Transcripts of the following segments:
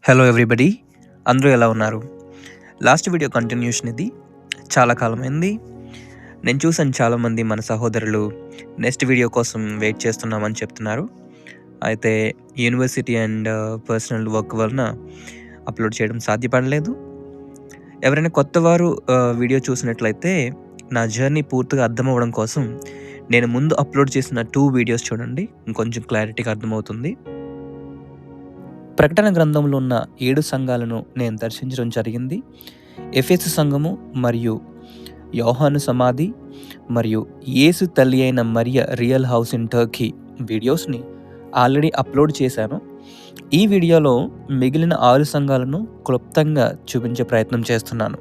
Hello everybody, అందరూ ఎలా ఉన్నారు? లాస్ట్ వీడియో కంటిన్యూషన్ ఇది. చాలా కాలమైంది. నేను చూసాను చాలామంది మన సహోదరులు నెక్స్ట్ వీడియో కోసం వెయిట్ చేస్తున్నామని చెప్తున్నారు. అయితే యూనివర్సిటీ అండ్ పర్సనల్ వర్క్ వలన అప్లోడ్ చేయడం సాధ్యపడలేదు. ఎవరైనా కొత్తవారు వీడియో చూసినట్లయితే నా జర్నీ పూర్తిగా అర్థమవ్వడం కోసం నేను ముందు అప్లోడ్ చేసిన 2 వీడియోస్ చూడండి. ఇంకొంచెం క్లారిటీగా అర్థమవుతుంది. ప్రకటన గ్రంథంలో ఉన్న 7 సంఘాలను నేను దర్శించడం జరిగింది. ఎఫెసు సంఘము మరియు యోహాను సమాధి మరియు యేసు తల్లి అయిన మరియ రియల్ హౌస్ ఇన్ టర్కీ వీడియోస్ని ఆల్రెడీ అప్లోడ్ చేశాను. ఈ వీడియోలో మిగిలిన 6 సంఘాలను క్లుప్తంగా చూపించే ప్రయత్నం చేస్తున్నాను.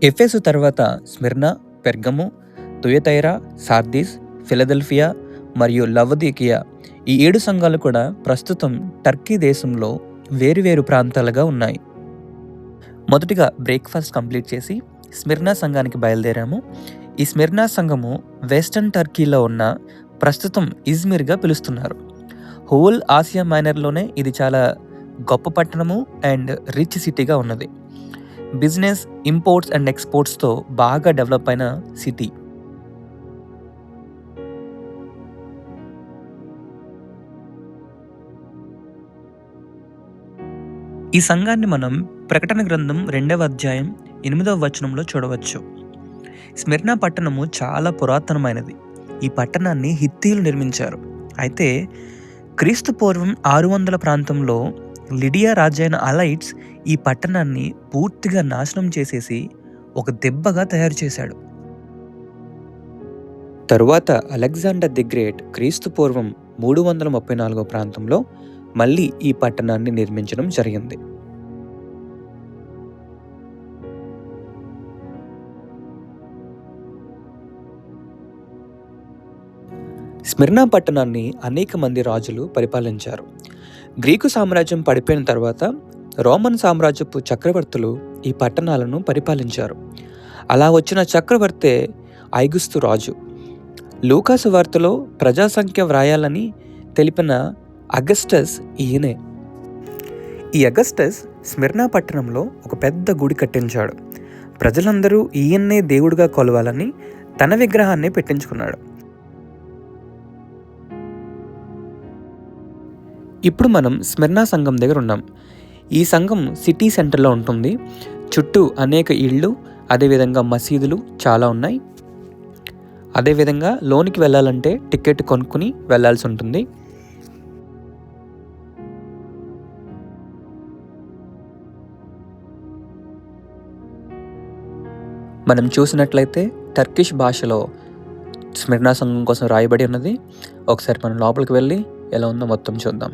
ఎఫెసు తర్వాత Smyrna, Pergamum, Thyatira, Sardis, Philadelphia మరియు లవదీకియా ఈ 7 సంఘాలు కూడా ప్రస్తుతం టర్కీ దేశంలో వేరువేరు ప్రాంతాలుగా ఉన్నాయి. మొదటిగా బ్రేక్ఫాస్ట్ కంప్లీట్ చేసి స్మిర్నా సంఘానికి బయలుదేరాము. ఈ స్మిర్నా సంఘము వెస్టర్న్ టర్కీలో ఉన్న ప్రస్తుతం ఇజ్మిర్గా పిలుస్తున్నారు. హోల్ ఆసియా మైనర్లోనే ఇది చాలా గొప్ప పట్టణము అండ్ రిచ్ సిటీగా ఉన్నది. బిజినెస్, ఇంపోర్ట్స్ అండ్ ఎక్స్పోర్ట్స్తో బాగా డెవలప్ అయిన సిటీ. ఈ సంఘాన్ని మనం ప్రకటన గ్రంథం 2వ అధ్యాయం 8వ వచనంలో చూడవచ్చు. స్మిర్నా పట్టణము చాలా పురాతనమైనది. ఈ పట్టణాన్ని హిత్తీయులు నిర్మించారు. అయితే క్రీస్తు పూర్వం 600 ప్రాంతంలో లిడియా రాజైన అలైట్స్ ఈ పట్టణాన్ని పూర్తిగా నాశనం చేసేసి ఒక దెబ్బగా తయారు చేశాడు. తరువాత అలెగ్జాండర్ ది గ్రేట్ క్రీస్తు పూర్వం 334 ప్రాంతంలో మళ్ళీ ఈ పట్టణాన్ని నిర్మించడం జరిగింది. స్మిర్నా పట్టణాన్ని అనేక మంది రాజులు పరిపాలించారు. గ్రీకు సామ్రాజ్యం పడిపోయిన తర్వాత రోమన్ సామ్రాజ్యపు చక్రవర్తులు ఈ పట్టణాలను పరిపాలించారు. అలా వచ్చిన చక్రవర్తే ఐగుస్తు రాజు. లూకాసు వార్తలో ప్రజాసంఖ్య వ్రాయాలని తెలిపిన అగస్టస్ ఈయనే. ఈ అగస్టస్ స్మిర్నా పట్టణంలో ఒక పెద్ద గుడి కట్టించాడు. ప్రజలందరూ ఈయన్నే దేవుడిగా కొలవాలని తన విగ్రహాన్ని పెట్టించుకున్నాడు. ఇప్పుడు మనం స్మిర్నా సంఘం దగ్గర ఉన్నాం. ఈ సంఘం సిటీ సెంటర్లో ఉంటుంది. చుట్టూ అనేక ఇళ్ళు, అదేవిధంగా మసీదులు చాలా ఉన్నాయి. అదేవిధంగా లోనికి వెళ్ళాలంటే టికెట్ కొనుక్కుని వెళ్ళాల్సి ఉంటుంది. మనం చూసినట్లయితే టర్కిష్ భాషలో స్మిర్నా సంఘం కోసం రాయబడి ఉన్నది. ఒకసారి మనం లోపలికి వెళ్ళి ఎలా ఉందో మొత్తం చూద్దాం.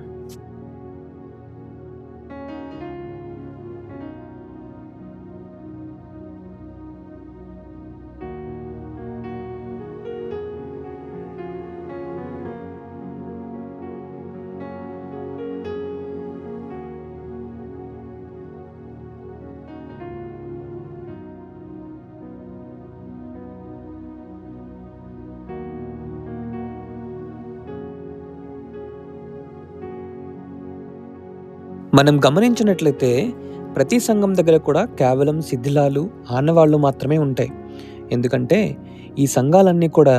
మనం గమనించినట్లయితే ప్రతి సంఘం దగ్గర కూడా కేవలం శిథిలాలు, ఆనవాళ్లు మాత్రమే ఉంటాయి. ఎందుకంటే ఈ సంఘాలన్నీ కూడా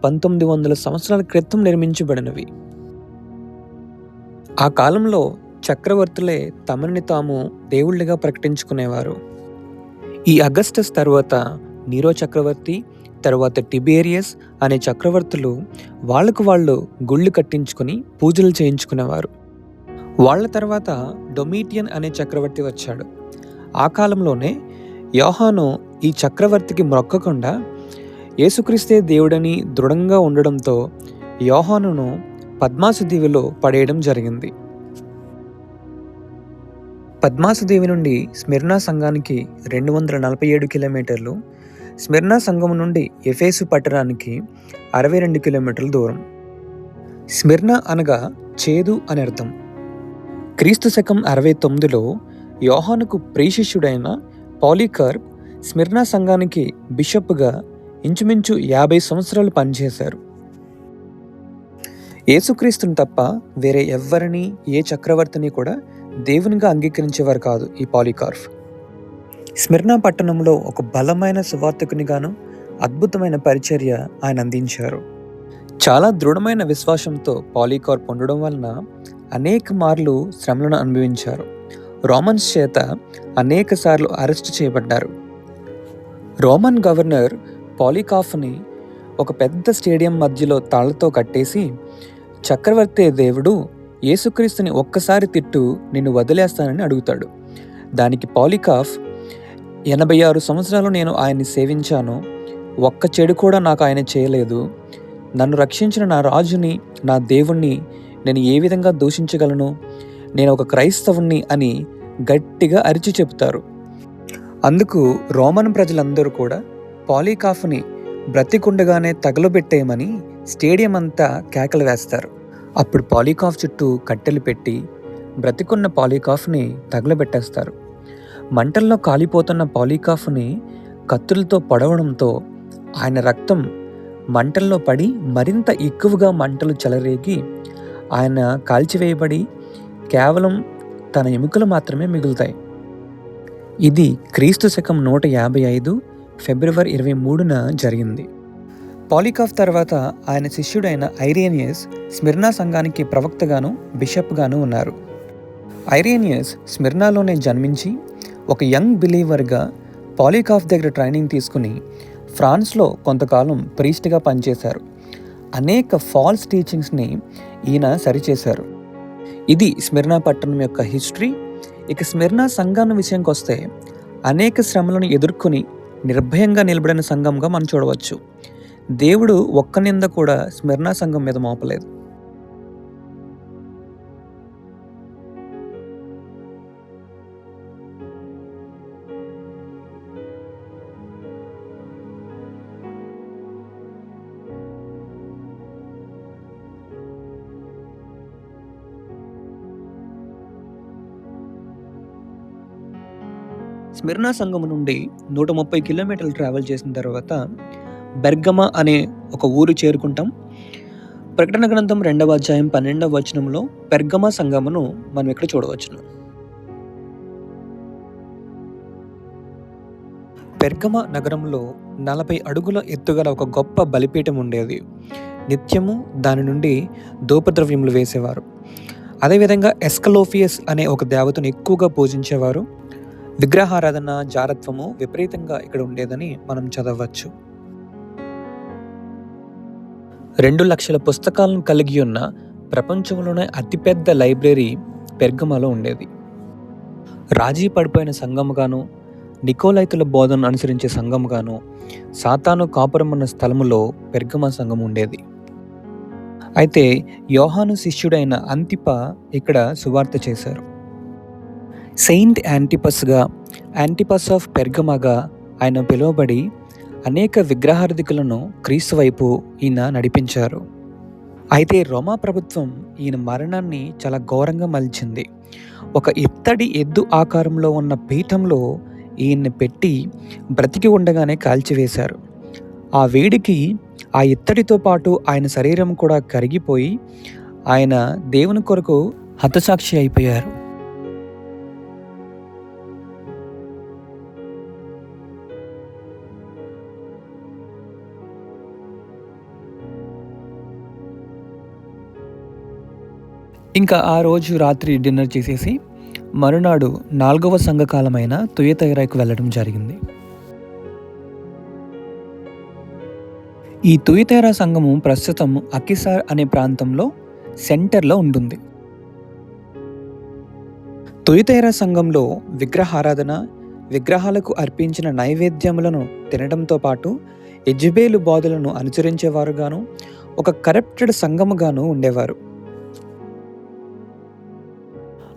1900 సంవత్సరాల క్రితం నిర్మించబడినవి. ఆ కాలంలో చక్రవర్తులే తమని తాము దేవుళ్ళుగా ప్రకటించుకునేవారు. ఈ అగస్టస్ తర్వాత నీరో చక్రవర్తి, తర్వాత టిబేరియస్ అనే చక్రవర్తులు వాళ్ళకు వాళ్ళు గుళ్ళు కట్టించుకుని పూజలు చేయించుకునేవారు. వాళ్ళ తర్వాత డొమిటియన్ అనే చక్రవర్తి వచ్చాడు. ఆ కాలంలోనే యోహాను ఈ చక్రవర్తికి మొక్కకుండా యేసుక్రీస్తే దేవుడని దృఢంగా ఉండడంతో యోహానును పద్మాసు దీవిలో పడేయడం జరిగింది. పద్మాసు దీవి నుండి స్మిర్నా సంఘానికి 247 కిలోమీటర్లు, స్మిర్నా సంఘం నుండి ఎఫెసు పట్టణానికి 62 కిలోమీటర్ల దూరం. స్మిర్నా అనగా చేదు అని అర్థం. క్రీస్తు శకం 69లో యోహానుకు ప్రియశిష్యుడైన పాలీకార్ప్ స్మిర్నా సంఘానికి బిషప్గా ఇంచుమించు 50 సంవత్సరాలు పనిచేశారు. యేసుక్రీస్తుని తప్ప వేరే ఎవ్వరిని, ఏ చక్రవర్తిని కూడా దేవునిగా అంగీకరించేవారు కాదు ఈ పాలీకార్ప్. స్మిర్నా పట్టణంలో ఒక బలమైన సువార్తికునిగాను అద్భుతమైన పరిచర్య ఆయన అందించారు. చాలా దృఢమైన విశ్వాసంతో పాలీకార్ప్ ఉండడం వలన అనేక మార్లు శ్రమలను అనుభవించారు. రోమన్స్ చేత అనేక సార్లు అరెస్ట్ చేయబడ్డారు. రోమన్ గవర్నర్ పాలీకార్ప్ని ఒక పెద్ద స్టేడియం మధ్యలో తాళ్లతో కట్టేసి, చక్రవర్తి దేవుడు యేసుక్రీస్తుని ఒక్కసారి తిట్టు, నిన్ను వదిలేస్తానని అడుగుతాడు. దానికి పాలీకార్ప్, 86 సంవత్సరాలు నేను ఆయన్ని సేవించాను, ఒక్క చెడు కూడా నాకు ఆయన చేయలేదు, నన్ను రక్షించిన నా రాజుని, నా దేవుణ్ణి నేను ఏ విధంగా దూషించగలను, నేను ఒక క్రైస్తవుణ్ణి అని గట్టిగా అరిచి చెబుతారు. అందుకు రోమన్ ప్రజలందరూ కూడా పాలీకార్ప్ని బ్రతికుండగానే తగలబెట్టేయమని స్టేడియం అంతా కేకలు వేస్తారు. అప్పుడు పాలీకార్ప్ చుట్టూ కట్టెలు పెట్టి బ్రతికున్న పాలీకార్ప్ని తగలబెట్టేస్తారు. మంటల్లో కాలిపోతున్న పాలీకార్ప్ని కత్తులతో పొడవడంతో ఆయన రక్తం మంటల్లో పడి మరింత ఎక్కువగా మంటలు చెలరేగి ఆయన కాల్చివేయబడి కేవలం తన ఎముకలు మాత్రమే మిగులుతాయి. ఇది క్రీస్తు శకం 155 ఫిబ్రవరి 23న జరిగింది. పాలీకార్ప్ తర్వాత ఆయన శిష్యుడైన ఐరేనియస్ స్మిర్నా సంఘానికి ప్రవక్తగాను బిషప్గాను ఉన్నారు. ఐరేనియస్ స్మిర్నాలోనే జన్మించి ఒక యంగ్ బిలీవర్గా పాలీకార్ప్ దగ్గర ట్రైనింగ్ తీసుకుని ఫ్రాన్స్లో కొంతకాలం ప్రీస్ట్గా పనిచేశారు. అనేక ఫాల్స్ టీచింగ్స్ని ఈయన సరిచేశారు. ఇది స్మిర్నా పట్టణం యొక్క హిస్టరీ. ఇక స్మిర్నా సంఘం విషయానికి వస్తే అనేక శ్రమలను ఎదుర్కొని నిర్భయంగా నిలబడిన సంఘంగా మనం చూడవచ్చు. దేవుడు ఒక్క నింద కూడా స్మిర్నా సంఘం మీద మోపలేదు. స్మిర్నా సంఘం నుండి 130 కిలోమీటర్లు ట్రావెల్ చేసిన తర్వాత బెర్గమా అనే ఒక ఊరు చేరుకుంటాం. ప్రకటన గ్రంథం 2వ అధ్యాయం 12వ వచనంలో బెర్గమా సంఘమును మనం ఇక్కడ చూడవచ్చును. బెర్గమా నగరంలో 40 అడుగుల ఎత్తుగల ఒక గొప్ప బలిపీఠం ఉండేది. నిత్యము దాని నుండి ధూపద్రవ్యములు వేసేవారు. అదేవిధంగా ఎస్కలోఫియస్ అనే ఒక దేవతను ఎక్కువగా పూజించేవారు. విగ్రహారాధన, జారత్వము విపరీతంగా ఇక్కడ ఉండేదని మనం చదవచ్చు. 2 లక్షల పుస్తకాలను కలిగి ఉన్న ప్రపంచంలోనే అతిపెద్ద లైబ్రరీ పెర్గమాలో ఉండేది. రాజీ పడిపోయిన సంఘముగాను, నికోలైతుల బోధనను అనుసరించే సంఘముగాను, సాతాను కాపురం ఉన్న స్థలములో పెర్గమా సంఘం ఉండేది. అయితే యోహాను శిష్యుడైన అంతిప ఇక్కడ సువార్త చేశారు. సెయింట్ యాంటిపస్ ఆఫ్ పెర్గమాగా ఆయన పిలువబడి అనేక విగ్రహార్థికులను క్రీస్తు వైపు ఈయన నడిపించారు. అయితే రోమా ప్రభుత్వం ఈయన మరణాన్ని చాలా ఘోరంగా మలిచింది. ఒక ఇత్తడి ఎద్దు ఆకారంలో ఉన్న పీఠంలో ఈయన్ని పెట్టి బ్రతికి ఉండగానే కాల్చివేశారు. ఆ వేడికి ఆ ఇత్తడితో పాటు ఆయన శరీరం కూడా కరిగిపోయి ఆయన దేవుని కొరకు హతసాక్షి అయిపోయారు. ఇంకా ఆ రోజు రాత్రి డిన్నర్ చేసేసి మరునాడు 4వ సంఘకాలమైన తుయతైరాకు వెళ్ళడం జరిగింది. ఈ తుయతైరా సంఘము ప్రస్తుతం అకిసార్ అనే ప్రాంతంలో సెంటర్లో ఉంటుంది. తుయతైరా సంఘంలో విగ్రహారాధన, విగ్రహాలకు అర్పించిన నైవేద్యములను తినడంతో పాటు యెజబేలు బోధలను అనుసరించేవారుగాను, ఒక కరప్టెడ్ సంఘముగాను ఉండేవారు.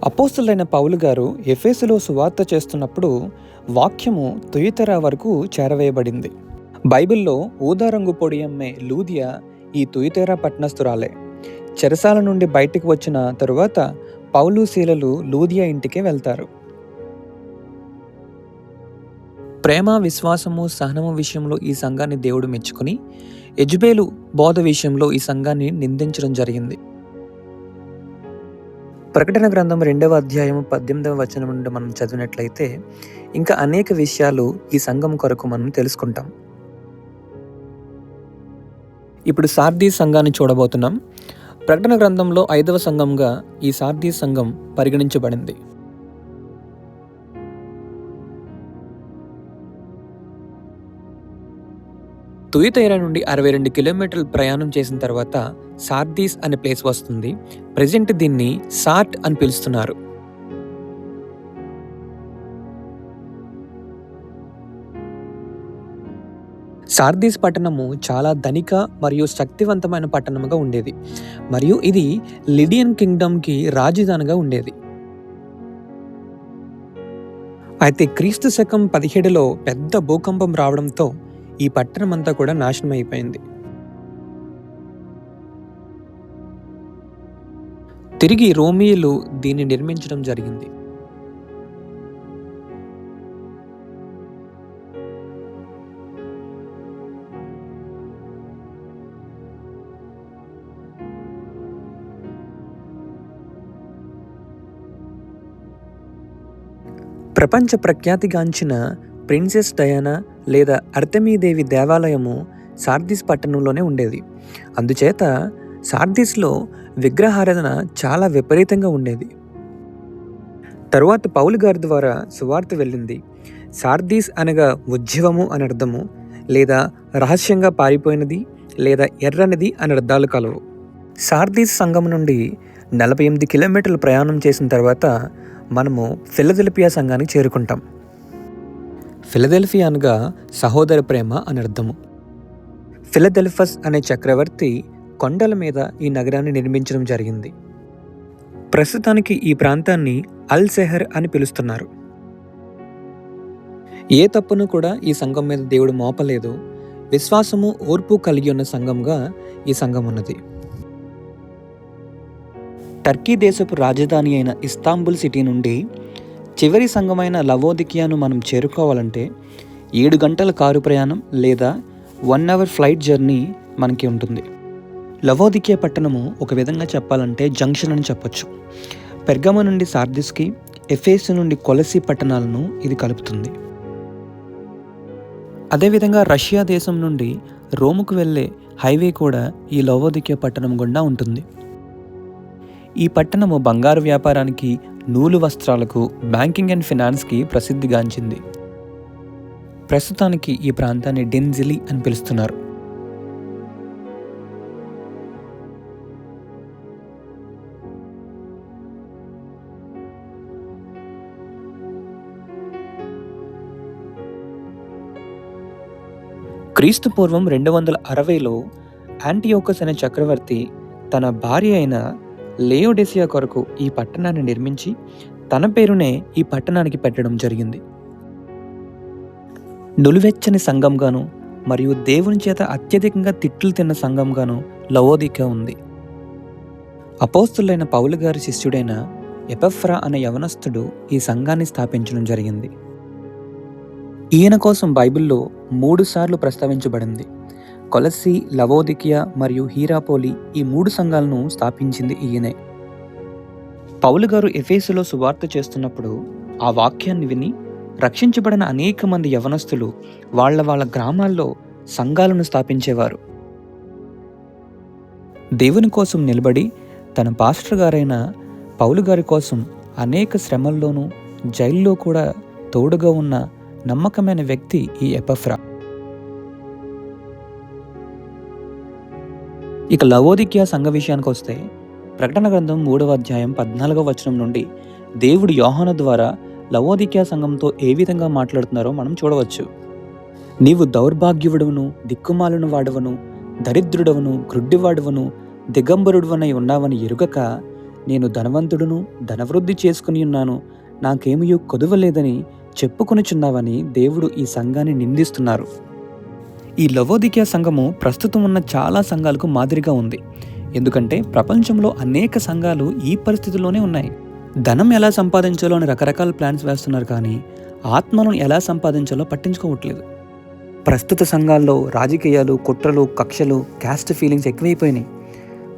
అపోస్తలుడైన పౌలు గారు ఎఫెసులో సువార్త చేస్తున్నప్పుడు వాక్యము తుయతైరా వరకు చేరవేయబడింది. బైబిల్లో ఊదా రంగు పొడి అమ్మే లూదియా ఈ తుయతైరా పట్టణస్థురాలే. చెరసాల నుండి బయటికి వచ్చిన తరువాత పౌలు శీలలు లూదియా ఇంటికే వెళ్తారు. ప్రేమ, విశ్వాసము, సహనము విషయంలో ఈ సంఘాన్ని దేవుడు మెచ్చుకొని యెజబెలు బోధ విషయంలో ఈ సంఘాన్ని నిందించడం జరిగింది. ప్రకటన గ్రంథం 2వ అధ్యాయం 18వ వచనం నుండి మనం చదివినట్లయితే ఇంకా అనేక విషయాలు ఈ సంఘం కొరకు మనం తెలుసుకుంటాం. ఇప్పుడు సార్దీస్ సంఘాన్ని చూడబోతున్నాం. ప్రకటన గ్రంథంలో 5వ సంఘంగా ఈ సార్దీస్ సంఘం పరిగణించబడింది. తుయతైరా నుండి 62 కిలోమీటర్లు ప్రయాణం చేసిన తర్వాత సార్దీస్ అనే ప్లేస్ వస్తుంది. ప్రెజెంట్ దీన్ని సార్ట్ అని పిలుస్తున్నారు. సార్దీస్ పట్టణము చాలా ధనిక మరియు శక్తివంతమైన పట్టణముగా ఉండేది మరియు ఇది లిడియన్ కింగ్డమ్కి రాజధానిగా ఉండేది. అయితే క్రీస్తు శకం 17లో పెద్ద భూకంపం రావడంతో ఈ పట్టణం అంతా కూడా నాశనం అయిపోయింది. తిరిగి రోమియోలు దీన్ని నిర్మించడం జరిగింది. ప్రపంచ ప్రఖ్యాతిగాంచిన ప్రిన్సెస్ డయానా లేదా అర్తెమీదేవి దేవాలయము సార్దీస్ పట్టణంలోనే ఉండేది. అందుచేత సార్దీస్లో విగ్రహారాధన చాలా విపరీతంగా ఉండేది. తరువాత పౌలు గారి ద్వారా సువార్త వెళ్ళింది. సార్దీస్ అనగా ఉజ్జీవము అని అర్థము, లేదా రహస్యంగా పారిపోయినది, లేదా ఎర్రనిది అని అర్థాలు కలవు. సార్దీస్ సంఘం నుండి 48 కిలోమీటర్లు ప్రయాణం చేసిన తర్వాత మనము ఫిలదెల్ఫియా సంఘానికి చేరుకుంటాం. ఫిలదెల్ఫియా అనగా సహోదర ప్రేమ అని అర్థము. ఫిలదెల్ఫస్ అనే చక్రవర్తి కొండల మీద ఈ నగరాన్ని నిర్మించడం జరిగింది. ప్రస్తుతానికి ఈ ప్రాంతాన్ని అల్ సెహర్ అని పిలుస్తున్నారు. ఏ తప్పును కూడా ఈ సంఘం మీద దేవుడు మోపలేదు. విశ్వాసము, ఓర్పు కలిగి ఉన్న సంఘంగా ఈ సంఘం ఉన్నది. టర్కీ దేశపు రాజధాని అయిన ఇస్తాంబుల్ సిటీ నుండి చివరి సంఘమైన లవోదికియాను మనం చేరుకోవాలంటే 7 గంటల కారు ప్రయాణం లేదా 1 అవర్ ఫ్లైట్ జర్నీ మనకి ఉంటుంది. లవోదికియా పట్టణము ఒక విధంగా చెప్పాలంటే జంక్షన్ అని చెప్పొచ్చు. పెర్గమ నుండి సార్దిస్కి, ఎఫెసు నుండి కొలసి పట్టణాలను ఇది కలుపుతుంది. అదేవిధంగా రష్యా దేశం నుండి రోముకు వెళ్ళే హైవే కూడా ఈ లవోదికియా పట్టణం గుండా ఉంటుంది. ఈ పట్టణము బంగారు వ్యాపారానికి, నూలు వస్త్రాలకు, బ్యాంకింగ్ అండ్ ఫినాన్స్కి ప్రసిద్ధిగాంచింది. ప్రస్తుతానికి ఈ ప్రాంతాన్ని డెన్జిలి అని పిలుస్తున్నారు. క్రీస్తు పూర్వం 260లో యాంటియోకస్ అనే చక్రవర్తి తన భార్య అయిన లేయోడెసియా కొరకు ఈ పట్టణాన్ని నిర్మించి తన పేరునే ఈ పట్టణానికి పెట్టడం జరిగింది. నులివెచ్చని సంఘంగాను మరియు దేవుని చేత అత్యధికంగా తిట్లు తిన్న సంఘంగాను లవోదికియా ఉంది. అపోస్తులైన పౌలు గారి శిష్యుడైన ఎపఫ్రా అనే యవనస్తుడు ఈ సంఘాన్ని స్థాపించడం జరిగింది. ఈయన కోసం బైబిల్లో 3 సార్లు ప్రస్తావించబడింది. కొలస్సి, లవోదికియా మరియు హీరాపోలి ఈ 3 సంఘాలను స్థాపించింది ఈయనే. పౌలు గారు ఎఫెసులో సువార్త చేస్తున్నప్పుడు ఆ వాక్యాన్ని విని రక్షించబడిన అనేక మంది యవనస్తులు వాళ్ళ గ్రామాల్లో సంఘాలను స్థాపించేవారు. దేవుని కోసం నిలబడి తన పాస్టర్ గారైన పౌలు గారి కోసం అనేక శ్రమల్లోనూ జైల్లో కూడా తోడుగా ఉన్న నమ్మకమైన వ్యక్తి ఈ ఎపఫ్రా. ఇక లవోదికియా సంఘ విషయానికి వస్తే ప్రకటన గ్రంథం 3వ అధ్యాయం 14వ వచనం నుండి దేవుడు యోహాను ద్వారా లవోదికియా సంఘంతో ఏ విధంగా మాట్లాడుతున్నారో మనం చూడవచ్చు. నీవు దౌర్భాగ్యువుడును, దిక్కుమాలను వాడవను, దరిద్రుడవను, గ్రుడ్డివాడవను, దిగంబరుడువనై ఉన్నావని ఎరుగక నేను ధనవంతుడును, ధనవృద్ధి చేసుకుని ఉన్నాను, నాకేమియూ కొదువలేదని చెప్పుకొనుచున్నావని దేవుడు ఈ సంఘాన్ని నిందిస్తున్నారు. ఈ లవోదికియా సంఘము ప్రస్తుతం ఉన్న చాలా సంఘాలకు మాదిరిగా ఉంది. ఎందుకంటే ప్రపంచంలో అనేక సంఘాలు ఈ పరిస్థితిలోనే ఉన్నాయి. ధనం ఎలా సంపాదించాలో అని రకరకాల ప్లాన్స్ వేస్తున్నారు, కానీ ఆత్మలను ఎలా సంపాదించాలో పట్టించుకోవట్లేదు. ప్రస్తుత సంఘాల్లో రాజకీయాలు, కుట్రలు, కక్షలు, క్యాస్ట్ ఫీలింగ్స్ ఎక్కువైపోయినాయి.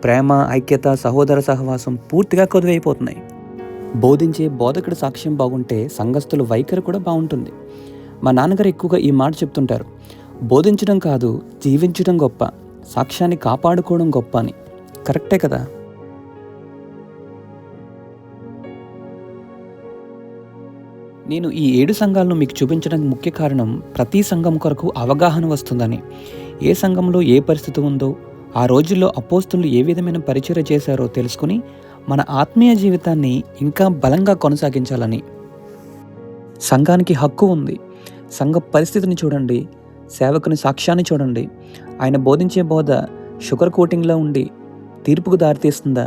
ప్రేమ, ఐక్యత, సహోదర సహవాసం పూర్తిగా కొదువైపోతున్నాయి. బోధించే బోధకుడి సాక్ష్యం బాగుంటే సంఘస్థుల వైఖరి కూడా బాగుంటుంది. మా నాన్నగారు ఎక్కువగా ఈ మాట చెప్తుంటారు, బోధించడం కాదు జీవించడం గొప్ప, సాక్ష్యాన్ని కాపాడుకోవడం గొప్ప అని. కరెక్టే కదా. నేను ఈ 7 సంఘాలను మీకు చూపించడానికి ముఖ్య కారణం ప్రతి సంఘం కొరకు అవగాహన వస్తుందని. ఏ సంఘంలో ఏ పరిస్థితి ఉందో, ఆ రోజుల్లో అపోస్తలులు ఏ విధమైన పరిచర్య చేశారో తెలుసుకుని మన ఆత్మీయ జీవితాన్ని ఇంకా బలంగా కొనసాగించాలని. సంఘానికి హక్కు ఉంది. సంఘ పరిస్థితిని చూడండి, సేవకుని సాక్ష్యాన్ని చూడండి. ఆయన బోధించే బోధ షుగర్ కోటింగ్లో ఉండి తీర్పుకు దారితీస్తుందా,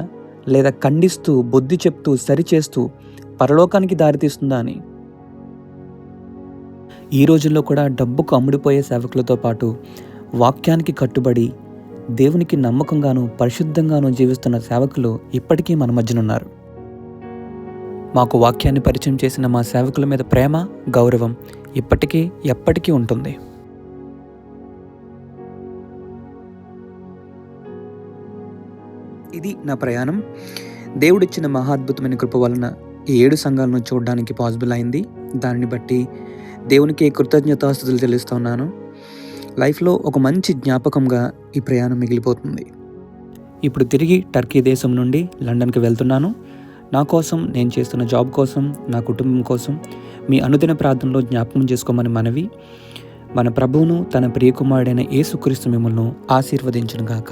లేదా ఖండిస్తూ, బుద్ధి చెప్తూ, సరిచేస్తూ పరలోకానికి దారితీస్తుందా అని. ఈ రోజుల్లో కూడా డబ్బుకు అమ్ముడిపోయే సేవకులతో పాటు వాక్యానికి కట్టుబడి దేవునికి నమ్మకంగాను పరిశుద్ధంగాను జీవిస్తున్న సేవకులు ఇప్పటికీ మన మధ్యనున్నారు. మాకు వాక్యాన్ని పరిచయం చేసిన మా సేవకుల మీద ప్రేమ, గౌరవం ఇప్పటికీ ఎప్పటికీ ఉంటుంది. ఇది నా ప్రయాణం. దేవుడిచ్చిన మహాద్భుతమైన కృప వలన ఈ 7 సంఘాలను చూడడానికి పాసిబుల్ అయింది. దానిని బట్టి దేవునికి కృతజ్ఞతాస్తుతులు చెల్లిస్తున్నాను. లైఫ్లో ఒక మంచి జ్ఞాపకంగా ఈ ప్రయాణం మిగిలిపోతుంది. ఇప్పుడు తిరిగి టర్కీ దేశం నుండి లండన్కి వెళ్తున్నాను. నా కోసం, నేను చేస్తున్న జాబ్ కోసం, నా కుటుంబం కోసం మీ అనుదిన ప్రార్థనలో జ్ఞాపకం చేసుకోమని మనవి. మన ప్రభువును, తన ప్రియకుమారుడైన యేసుక్రీస్తు మిమ్మల్ని ఆశీర్వదించును గాక.